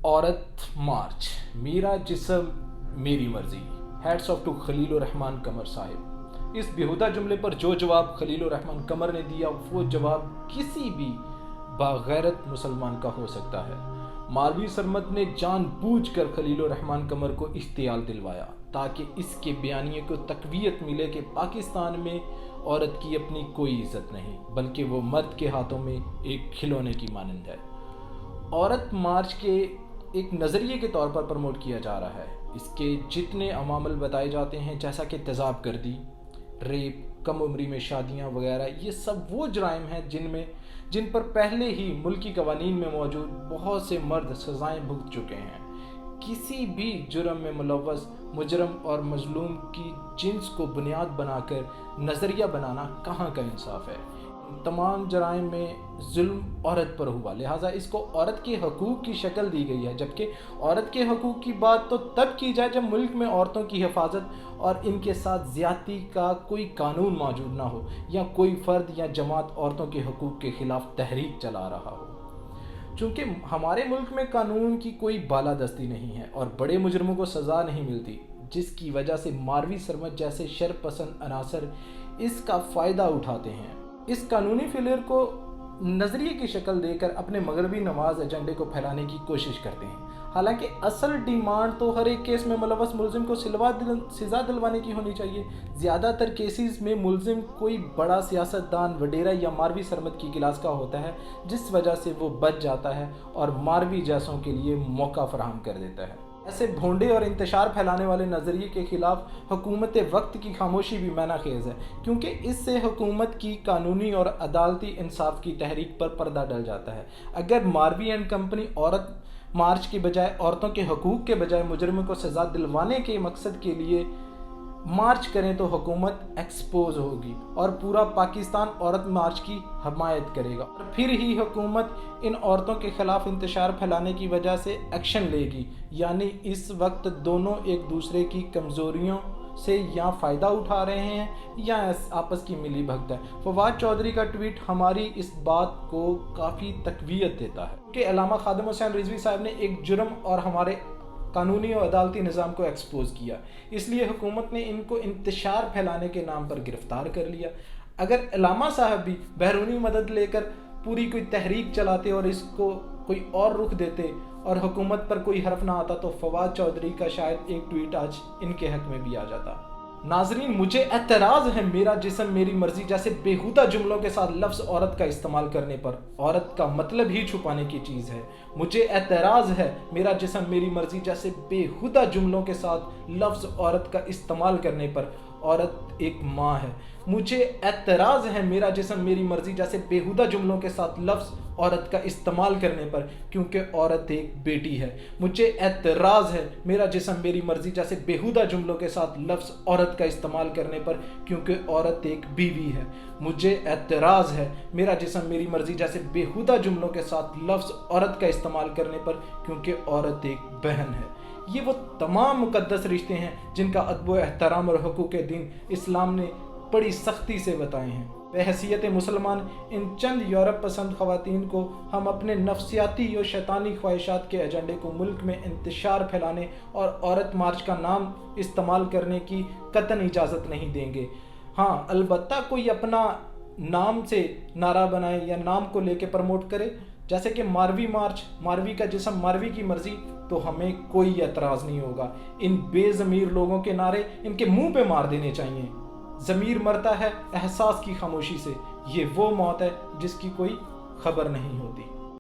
عورت مارچ، میرا جسم میری مرضی، ہیڈس آف ٹو خلیل الرحمن قمر صاحب۔ اس بیہودہ جملے پر جو جواب خلیل الرحمن قمر نے دیا وہ جواب کسی بھی باغیرت مسلمان کا ہو سکتا ہے۔ مالوی سرمد نے جان بوجھ کر خلیل الرحمن قمر کو اشتعال دلوایا تاکہ اس کے بیانیے کو تقویت ملے کہ پاکستان میں عورت کی اپنی کوئی عزت نہیں، بلکہ وہ مرد کے ہاتھوں میں ایک کھلونے کی مانند ہے۔ عورت مارچ کے ایک نظریے کے طور پر پروموٹ کیا جا رہا ہے۔ اس کے جتنے عوامل بتائے جاتے ہیں جیسا کہ تیزاب گردی، ریپ، کم عمری میں شادیاں وغیرہ، یہ سب وہ جرائم ہیں جن پر پہلے ہی ملکی قوانین میں موجود بہت سے مرد سزائیں بھگت چکے ہیں۔ کسی بھی جرم میں ملوث مجرم اور مظلوم کی جنس کو بنیاد بنا کر نظریہ بنانا کہاں کا انصاف ہے۔ تمام جرائم میں ظلم عورت پر ہوا، لہٰذا اس کو عورت کے حقوق کی شکل دی گئی ہے، جبکہ عورت کے حقوق کی بات تو تب کی جائے جب ملک میں عورتوں کی حفاظت اور ان کے ساتھ زیادتی کا کوئی قانون موجود نہ ہو، یا کوئی فرد یا جماعت عورتوں کے حقوق کے خلاف تحریک چلا رہا ہو۔ چونکہ ہمارے ملک میں قانون کی کوئی بالادستی نہیں ہے اور بڑے مجرموں کو سزا نہیں ملتی، جس کی وجہ سے مالوی سرمد جیسے شر پسند عناصر اس کا فائدہ اٹھاتے ہیں۔ اس قانونی فیلئر کو نظریے کی شکل دے کر اپنے مغربی نواز ایجنڈے کو پھیلانے کی کوشش کرتے ہیں، حالانکہ اصل ڈیمانڈ تو ہر ایک کیس میں ملوث ملزم کو سزا دلوانے کی ہونی چاہیے۔ زیادہ تر کیسز میں ملزم کوئی بڑا سیاستدان، وڈیرا یا مالوی سرمد کی کلاس کا ہوتا ہے، جس وجہ سے وہ بچ جاتا ہے اور مالوی جیسوں کے لیے موقع فراہم کر دیتا ہے۔ ایسے بھونڈے اور انتشار پھیلانے والے نظریے کے خلاف حکومت وقت کی خاموشی بھی معنی خیز ہے، کیونکہ اس سے حکومت کی قانونی اور عدالتی انصاف کی تحریک پر پردہ ڈل جاتا ہے۔ اگر مالوی اینڈ کمپنی عورت مارچ کے بجائے عورتوں کے حقوق کے بجائے مجرموں کو سزا دلوانے کے مقصد کے لیے مارچ کریں تو حکومت ایکسپوز ہوگی اور پورا پاکستان عورت مارچ کی حمایت کرے گا، اور پھر ہی حکومت ان عورتوں کے خلاف انتشار پھیلانے کی وجہ سے ایکشن لے گی۔ یعنی اس وقت دونوں ایک دوسرے کی کمزوریوں سے یا فائدہ اٹھا رہے ہیں یا آپس کی ملی بھگت ہے۔ فواد چودھری کا ٹویٹ ہماری اس بات کو کافی تقویت دیتا ہے کہ علامہ خادم حسین رضوی صاحب نے ایک جرم اور ہمارے قانونی اور عدالتی نظام کو ایکسپوز کیا، اس لیے حکومت نے ان کو انتشار پھیلانے کے نام پر گرفتار کر لیا۔ اگر علامہ صاحب بھی بیرونی مدد لے کر پوری کوئی تحریک چلاتے اور اس کو کوئی اور رخ دیتے اور حکومت پر کوئی حرف نہ آتا تو فواد چودھری کا شاید ایک ٹویٹ آج ان کے حق میں بھی آ جاتا۔ ناظرین، مجھے اعتراض ہے میرا جسم میری مرضی جیسے بیہودہ جملوں کے ساتھ لفظ عورت کا استعمال کرنے پر۔ عورت کا مطلب ہی چھپانے کی چیز ہے۔ مجھے اعتراض ہے میرا جسم میری مرضی جیسے بیہودہ جملوں کے ساتھ لفظ عورت کا استعمال کرنے پر۔ عورت ایک ماں ہے۔ مجھے اعتراض ہے میرا جسم میری مرضی جیسے بیہودہ جملوں کے ساتھ لفظ عورت کا استعمال کرنے پر، کیونکہ عورت ایک بیٹی ہے۔ مجھے اعتراض ہے میرا جسم میری مرضی جیسے بیہودہ جملوں کے ساتھ لفظ عورت کا استعمال کرنے پر، کیونکہ عورت ایک بیوی ہے۔ مجھے اعتراض ہے میرا جسم میری مرضی جیسے بیہودہ جملوں کے ساتھ لفظ عورت کا استعمال کرنے پر، کیونکہ عورت ایک بہن ہے۔ یہ وہ تمام مقدس رشتے ہیں جن کا ادب و احترام اور حقوق دین اسلام نے بڑی سختی سے بتائے ہیں۔ بحیثیت مسلمان ان چند یورپ پسند خواتین کو ہم اپنے نفسیاتی اور شیطانی خواہشات کے ایجنڈے کو ملک میں انتشار پھیلانے اور عورت مارچ کا نام استعمال کرنے کی قطعاً اجازت نہیں دیں گے۔ ہاں، البتہ کوئی اپنا نام سے نعرہ بنائے یا نام کو لے کے پروموٹ کرے، جیسے کہ مالوی مارچ، مالوی کا جسم مالوی کی مرضی، تو ہمیں کوئی اعتراض نہیں ہوگا۔ ان بے ضمیر لوگوں کے نعرے ان کے منہ پہ مار دینے چاہیے۔ ضمیر مرتا ہے احساس کی خاموشی سے، یہ وہ موت ہے جس کی کوئی خبر نہیں ہوتی۔